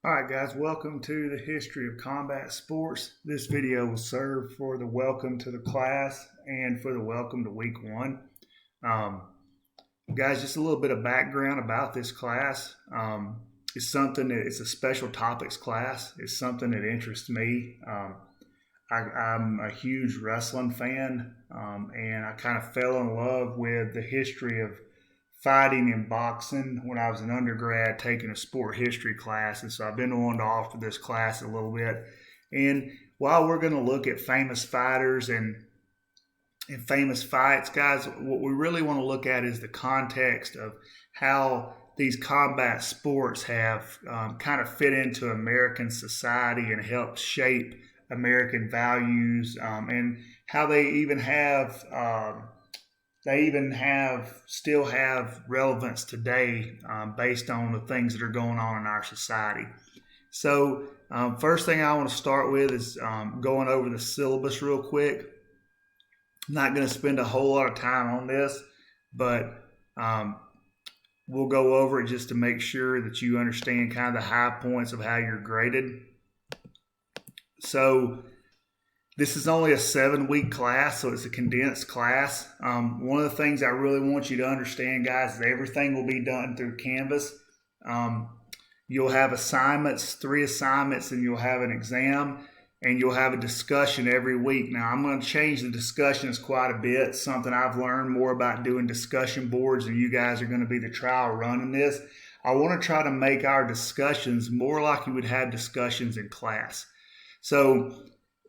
Alright guys, welcome to the history of combat sports. This video will serve for the welcome to the class and for the welcome to week one. Um, Guys, just a little bit of background about this class. It's a special topics class. It's something that interests me. I'm a huge wrestling fan, and I kind of fell in love with the history of fighting and boxing when I was an undergrad taking a sport history class. And so I've been on to offer this class a little bit. And while we're going to look at famous fighters and famous fights, guys, what we really want to look at is the context of how these combat sports have kind of fit into American society and helped shape American values, and how still have relevance today, based on the things that are going on in our society. So first thing I want to start with is going over the syllabus real quick. I'm not going to spend a whole lot of time on this, but we'll go over it just to make sure that you understand kind of the high points of how you're graded. So this is only a 7-week class, so it's a condensed class. One of the things I really want you to understand, guys, is everything will be done through Canvas. You'll have assignments, 3 assignments, and you'll have an exam, and you'll have a discussion every week. Now, I'm going to change the discussions quite a bit, something I've learned more about doing discussion boards, and you guys are going to be the trial run in this. I want to try to make our discussions more like you would have discussions in class. So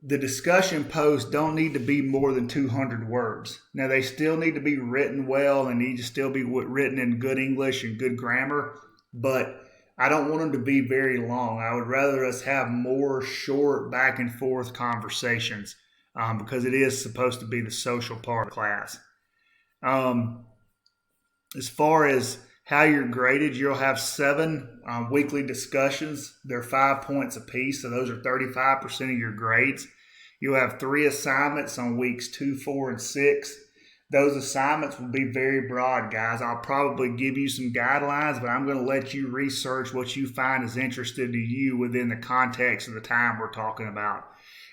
the discussion posts don't need to be more than 200 words. Now, they still need to be written well and need to still be written in good English and good grammar, but I don't want them to be very long. I would rather us have more short back and forth conversations, because it is supposed to be the social part of class. As far as how you're graded, you'll have 7 weekly discussions. They're 5 points apiece, so those are 35% of your grades. You'll have 3 assignments on weeks 2, 4, and 6. Those assignments will be very broad, guys. I'll probably give you some guidelines, but I'm going to let you research what you find is interesting to you within the context of the time we're talking about.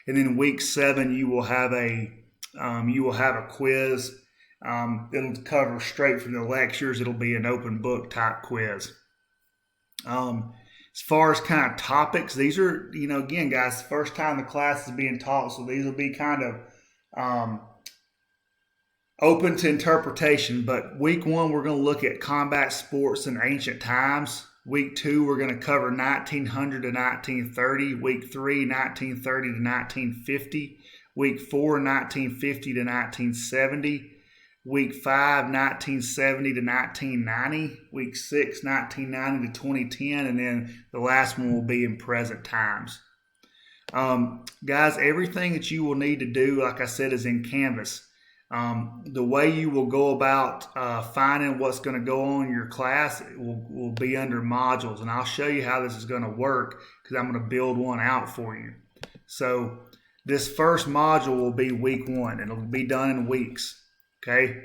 And then week 7, you will have a quiz. It'll cover straight from the lectures. It'll be an open book type quiz. As far as kind of topics, these are, again, guys, first time the class is being taught, so these will be kind of open to interpretation. But week 1, we're going to look at combat sports in ancient times. Week 2, we're going to cover 1900 to 1930. Week 3, 1930 to 1950. Week 4, 1950 to 1970. Week 5, 1970 to 1990. Week 6, 1990 to 2010. And then the last one will be in present times. Guys, everything that you will need to do, like I said, is in Canvas. The way you will go about finding what's going to go on in your class will be under modules. And I'll show you how this is going to work, because I'm going to build one out for you. So this first module will be week 1. It'll be done in weeks. Okay,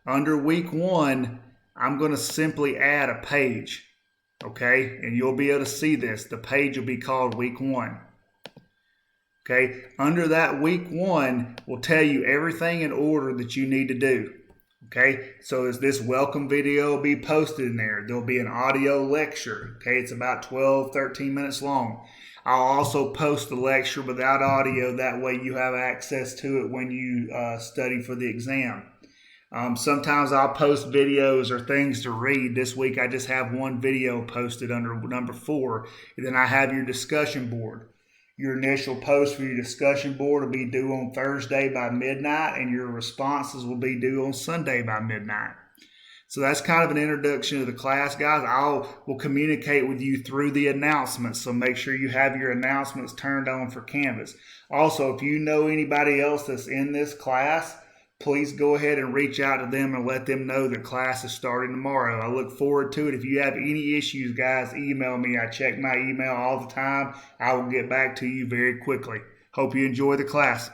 under week 1, I'm going to simply add a page. Okay, and you'll be able to see this. The page will be called week 1. Okay, under that week 1 will tell you everything in order that you need to do. Okay, so as this welcome video will be posted in there, there'll be an audio lecture. Okay, it's about 12, 13 minutes long. I'll also post the lecture without audio. That way you have access to it when you study for the exam. Sometimes I'll post videos or things to read. This week I just have one video posted under number 4. And then I have your discussion board. Your initial post for your discussion board will be due on Thursday by midnight, and your responses will be due on Sunday by midnight. So that's kind of an introduction to the class, guys. Will communicate with you through the announcements, so make sure you have your announcements turned on for Canvas. Also, if you know anybody else that's in this class, please go ahead and reach out to them and let them know that class is starting tomorrow. I look forward to it. If you have any issues, guys, email me. I check my email all the time. I will get back to you very quickly. Hope you enjoy the class.